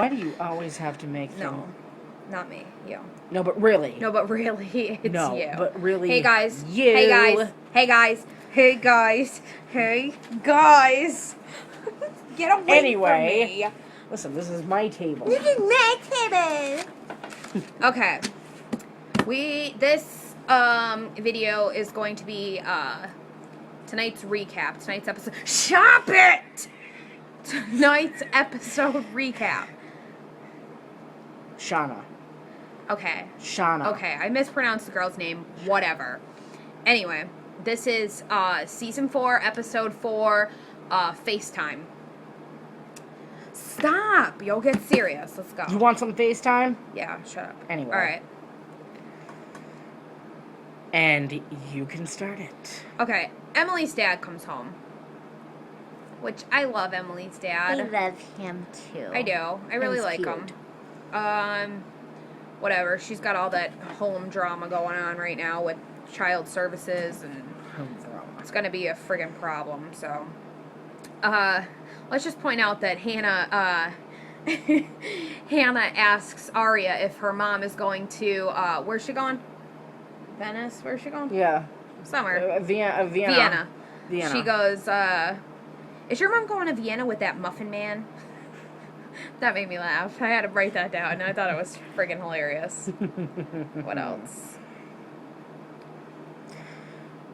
Why do you always have to make them? No, not me. You. No, but really. No, but really, it's no, you. but really. Hey guys. You. Hey guys. Hey guys. Hey guys. Hey guys. Get away Anyway, from me. Listen, this is my table. This is my table. Okay. This video is going to be tonight's recap. Tonight's episode. Shop it. Tonight's episode recap. Shauna. Okay. Shauna. Okay, I mispronounced the girl's name. Whatever. Anyway, this is season 4, episode 4, FaceTime. Stop! You'll get serious. Let's go. You want some FaceTime? Yeah, shut up. Anyway. Alright. And you can start it. Okay, Emily's dad comes home. Which, I love Emily's dad. I love him too. I do. I really He's like cute. him. Whatever. She's got all that home drama going on right now with child services, and it's gonna be a friggin' problem, so. Let's just point out that Hannah asks Aria if her mom is going to, where's she going? Venice? Where's she going? Yeah. Somewhere. Vienna. She goes, is your mom going to Vienna with that muffin man? That made me laugh. I had to write that down, and I thought it was friggin' hilarious. What else?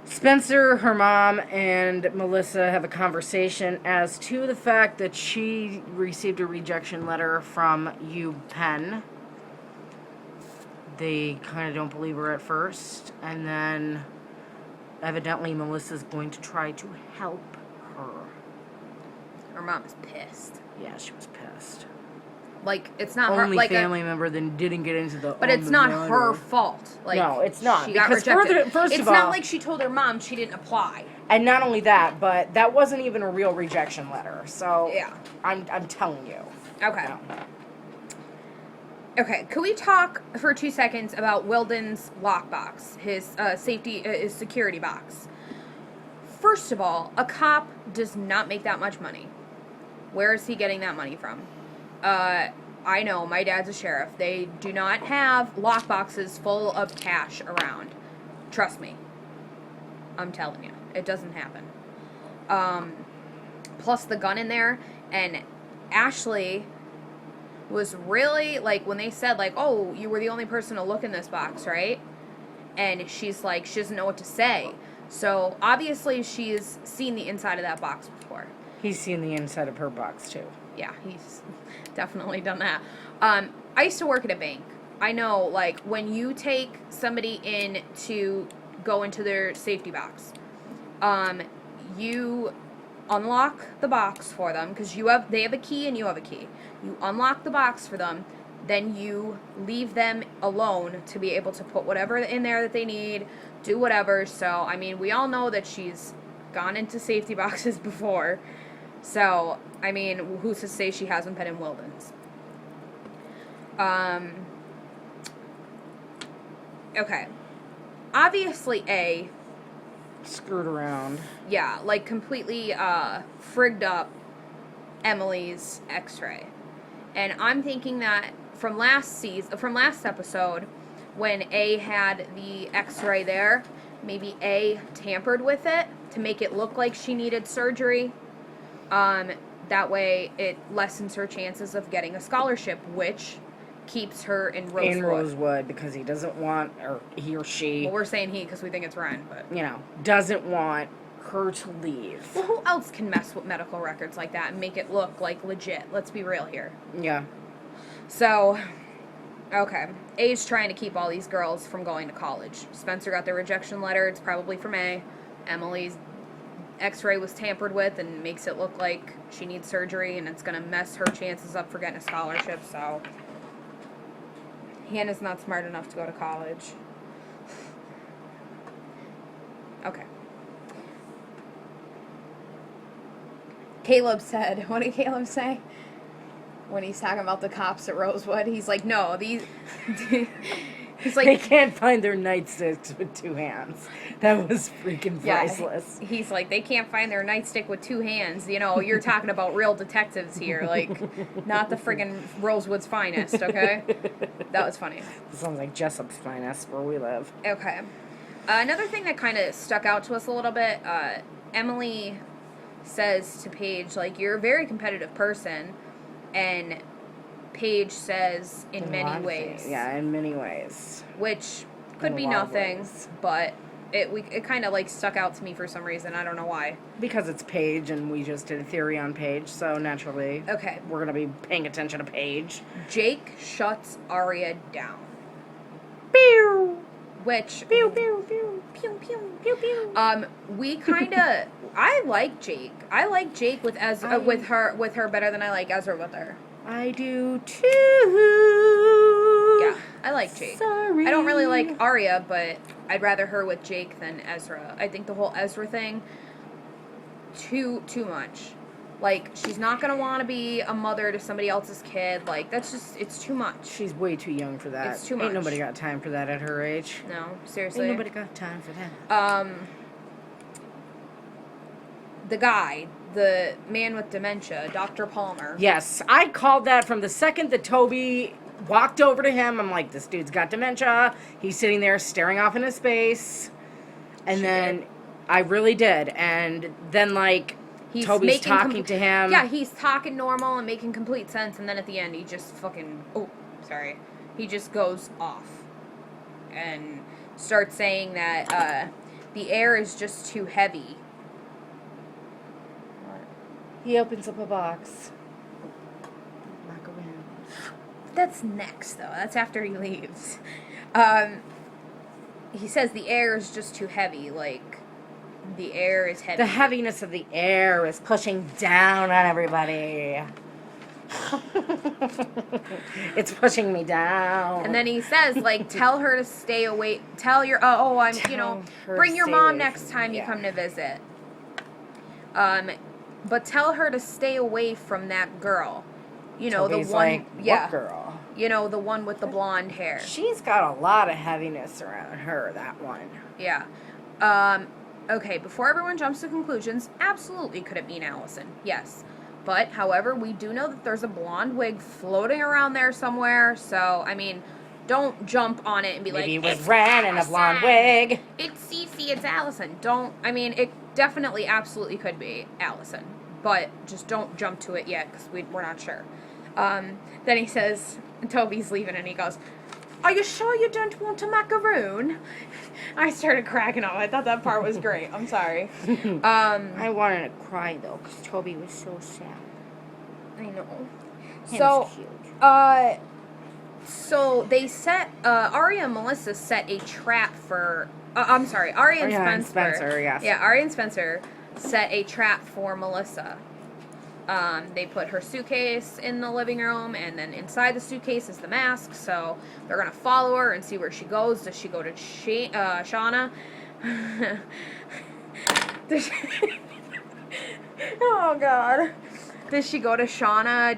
Spencer, her mom, and Melissa have a conversation as to the fact that she received a rejection letter from UPenn. They kind of don't believe her at first, and then evidently Melissa's going to try to help her. Her mom is pissed. Yeah, she was pissed. Like, it's not her, Only like family member then didn't get into the. but it's not her fault. Like, no, it's not. She got Because rejected. first it's of all, not like she told her mom she didn't apply. and not only that, but that wasn't even a real rejection letter. So Yeah. I'm telling you. Okay. No. Okay, could we talk for 2 seconds about Wildens' lockbox, his his security box? First of all, a cop does not make that much money. Where is he getting that money from? I know, my dad's a sheriff. They do not have lockboxes full of cash around. Trust me. I'm telling you. It doesn't happen. Plus the gun in there, and Ashley was really, like, when they said, like, oh, you were the only person to look in this box, right? And she's like, she doesn't know what to say. So, obviously, she's seen the inside of that box before. He's seen the inside of her box, too. Yeah, he's definitely done that. I used to work at a bank. I know, like, when you take somebody in to go into their safety box, you unlock the box for them, because they have a key and you have a key. You unlock the box for them, then you leave them alone to be able to put whatever in there that they need, do whatever. So, I mean, we all know that she's gone into safety boxes before. So, I mean, who's to say she hasn't been in Wildens? Okay. Obviously, Screwed around. yeah, like completely frigged up Emily's x-ray. And I'm thinking that from last episode, when A had the x-ray there, maybe A tampered with it to make it look like she needed surgery. That way it lessens her chances of getting a scholarship, which keeps her in Rosewood. In Rosewood, because he doesn't want, or he or she, Well, we're saying he because we think it's Ren, but doesn't want her to leave. well, who else can mess with medical records like that and make it look like legit? Let's be real here. Yeah. So, okay. A's trying to keep all these girls from going to college. Spencer got the rejection letter. It's probably from A. Emily's x-ray was tampered with and makes it look like she needs surgery, and it's going to mess her chances up for getting a scholarship, so Hannah's not smart enough to go to college. Okay. Caleb said, what did Caleb say? When he's talking about the cops at Rosewood, he's like, no, He's like, they can't find their nightsticks with two hands. That was freaking priceless. He's like, they can't find their nightstick with two hands. You know, you're talking about real detectives here, like, not the friggin' Rosewood's finest, okay? That was funny. It sounds like Jessup's finest where we live. Okay. Another thing that kind of stuck out to us a little bit, Emily says to Paige, like, you're a very competitive person, and Paige says, in many ways. Yeah, in many ways. Which could be nothing, but it kind of, like, stuck out to me for some reason. I don't know why. Because it's Paige, and we just did a theory on Paige, so naturally, okay, we're going to be paying attention to Paige. Jake shuts Aria down. Pew! Which... Pew, pew, pew. Pew, pew. Pew, pew. We kind of... I like Jake. I like Jake with Ezra, with her better than I like Ezra with her. I do too. Yeah, I like Jake. Sorry. I don't really like Aria, but I'd rather her with Jake than Ezra. I think the whole Ezra thing, too much. Like, she's not gonna want to be a mother to somebody else's kid. Like, that's just, it's too much. She's way too young for that. It's too much. Ain't nobody got time for that at her age. No, seriously. Ain't nobody got time for that. The guy, the man with dementia, Dr. Palmer. Yes, I called that from the second that Toby walked over to him. I'm like, this dude's got dementia. He's sitting there staring off into space. And then I really did. And then, like, Toby's talking to him. Yeah, he's talking normal and making complete sense. And then at the end, he just fucking... Oh, sorry. He just goes off. And starts saying that the air is just too heavy. He opens up a box. Macarons. That's next, though. That's after he leaves. He says the air is just too heavy. Like, the air is heavy. The heaviness of the air is pushing down on everybody. It's pushing me down. And then he says, like, tell her to stay away. Tell your, bring your mom next time you come to visit. But tell her to stay away from that girl. You know, Toby's the one. Like, yeah. What girl? You know, the one with the blonde hair. She's got a lot of heaviness around her, that one. Yeah. Okay, before everyone jumps to conclusions, absolutely could it mean Alison? Yes. But, however, we do know that there's a blonde wig floating around there somewhere, so, I mean, don't jump on it and be Maybe like, it was Ren in a blonde wig. It's Cece, it's Alison. It definitely absolutely could be Alison. But just don't jump to it yet, because we're not sure. Then he says, Toby's leaving, and he goes, are you sure you don't want a macaroon? I started cracking up. I thought that part was great. I'm sorry. I wanted to cry, though, because Toby was so sad. I know. Him So, was cute. So they set, Aria and Melissa set a trap for, I'm sorry, Aria and Spencer. Yes. Yeah, Aria and Spencer set a trap for Melissa. They put her suitcase in the living room, and then inside the suitcase is the mask, so they're going to follow her and see where she goes. Does she go to Shauna? Oh, God. Does she go to Shauna?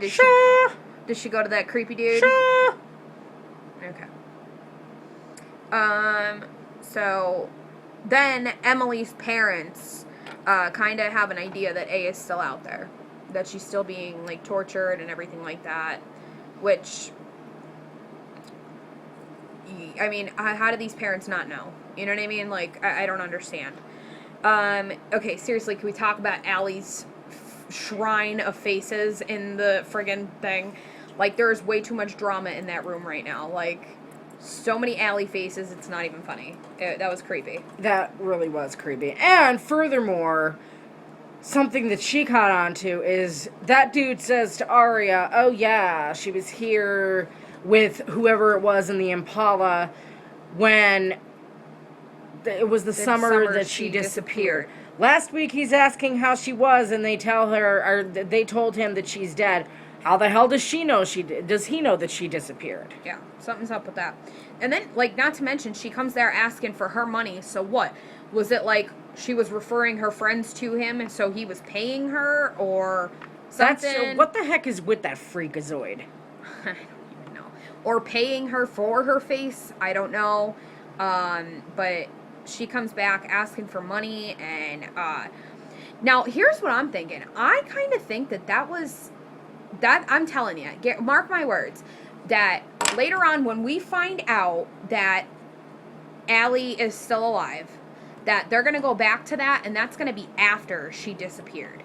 Does she go to that creepy dude? Okay. So then Emily's parents kind of have an idea that A is still out there, that she's still being, like, tortured and everything like that, which, I mean, how do these parents not know? You know what I mean? Like, I don't understand. Okay, seriously, can we talk about Allie's shrine of faces in the friggin' thing? Like, there's way too much drama in that room right now. Like, so many Allie faces, it's not even funny. That was creepy. That really was creepy. And furthermore, something that she caught on to is that dude says to Aria, oh yeah, she was here with whoever it was in the Impala when it was the summer that she disappeared. Last week he's asking how she was, and they tell her, or they told him that she's dead. How the hell does she know does he know that she disappeared? Yeah, something's up with that. And then, like, not to mention, she comes there asking for her money, so what? Was it like she was referring her friends to him, and so he was paying her, or something? What the heck is with that freakazoid? I don't even know. or paying her for her face. I don't know. But she comes back asking for money, and now here's what I'm thinking. I kind of think that I'm telling you, mark my words, that later on when we find out that Allie is still alive, that they're going to go back to that, and that's going to be after she disappeared.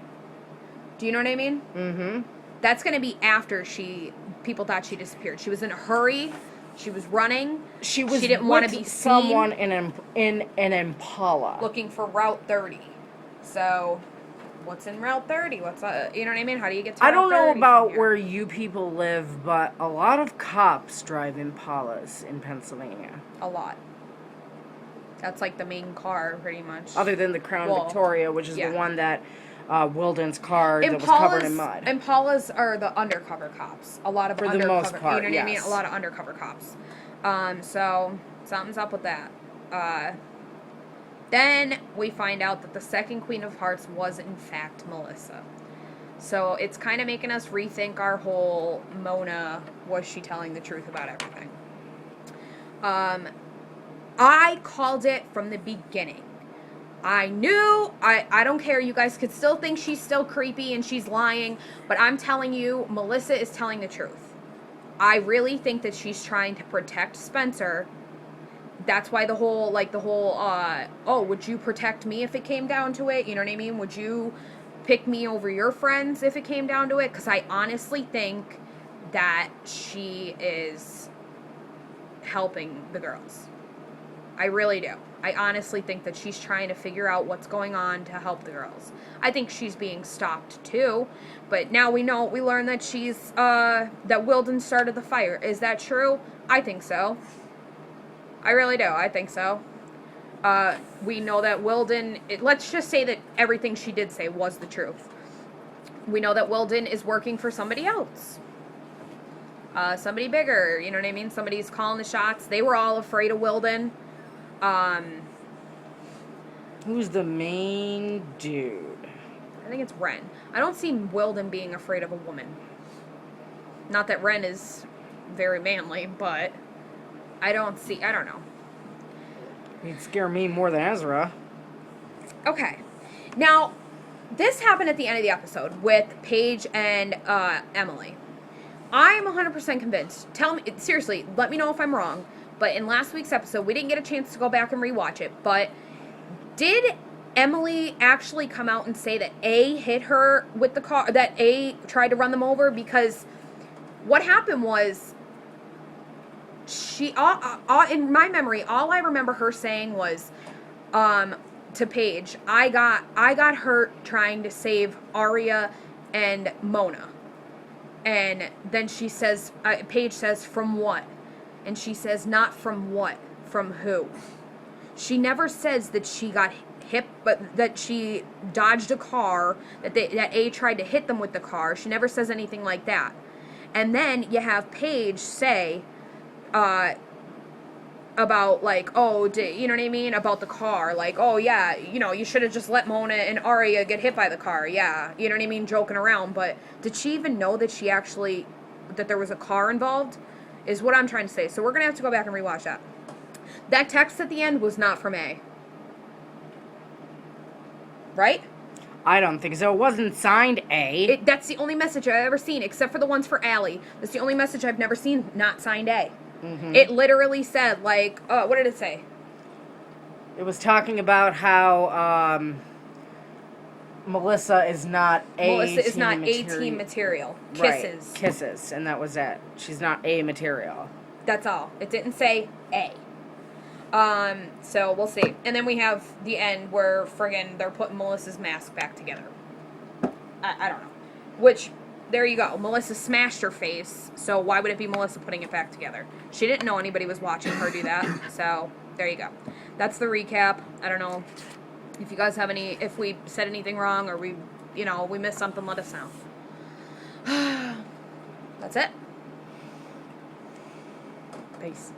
Do you know what I mean? Mm-hmm. That's going to be after people thought she disappeared. She was in a hurry. She was running. She didn't want to be seen. Someone in an Impala. Looking for Route 30. So, what's in Route 30? You know what I mean? How do you get to Route 30? I don't know about where you people live, but a lot of cops drive Impalas in Pennsylvania. A lot. That's like the main car, pretty much. Other than the Crown Victoria, which is the one that Wildens' car that was covered in mud. Impalas are the undercover cops. A lot of For undercover, the most part, you know what I mean? A lot of undercover cops. So something's up with that. Then we find out that the second Queen of Hearts was in fact Melissa. So it's kind of making us rethink our whole Mona, was she telling the truth about everything? I called it from the beginning. I knew, I don't care, you guys could still think she's still creepy and she's lying, but I'm telling you, Melissa is telling the truth. I really think that she's trying to protect Spencer. That's why the whole, would you protect me if it came down to it? You know what I mean? Would you pick me over your friends if it came down to it? Because I honestly think that she is helping the girls. I really do. I honestly think that she's trying to figure out what's going on to help the girls. I think she's being stalked too, but now we learn that that Wildens started the fire. Is that true? I think so. I really do. I think so. We know that let's just say that everything she did say was the truth. We know that Wildens is working for somebody else. Somebody bigger, you know what I mean? Somebody's calling the shots. They were all afraid of Wildens. Who's the main dude? I think it's Ren. I don't see Wildens being afraid of a woman. Not that Ren is very manly, but I don't know. He'd scare me more than Ezra. Okay. Now, this happened at the end of the episode with Paige and Emily. I'm 100% convinced. Tell me, seriously, let me know if I'm wrong. But in last week's episode, we didn't get a chance to go back and rewatch it. But did Emily actually come out and say that A hit her with the car, that A tried to run them over? Because what happened was, she, in my memory, all I remember her saying was, to Paige, I got hurt trying to save Aria and Mona. And then she says, Paige says, from what? And she says, not from what, from who. She never says that she got hit, but that she dodged a car, that A tried to hit them with the car. She never says anything like that. And then you have Paige say, about, like, you know what I mean? About the car. Like, oh, yeah, you should have just let Mona and Aria get hit by the car. Yeah, you know what I mean? Joking around. But did she even know that that there was a car involved? Is what I'm trying to say. So we're going to have to go back and rewatch that. That text at the end was not from A. Right? I don't think so. It wasn't signed A. That's the only message I've ever seen, except for the ones for Allie. That's the only message I've never seen not signed A. Mm-hmm. It literally said, like, what did it say? It was talking about how Melissa is not A-team material. Kisses. Right. Kisses, and that was it. She's not A material. That's all. It didn't say A. So we'll see. And then we have the end where they're putting Melissa's mask back together. I don't know. Which, there you go. Melissa smashed her face, so why would it be Melissa putting it back together? She didn't know anybody was watching her do that, so there you go. That's the recap. I don't know if you guys have if we said anything wrong or we missed something, let us know. That's it. Peace.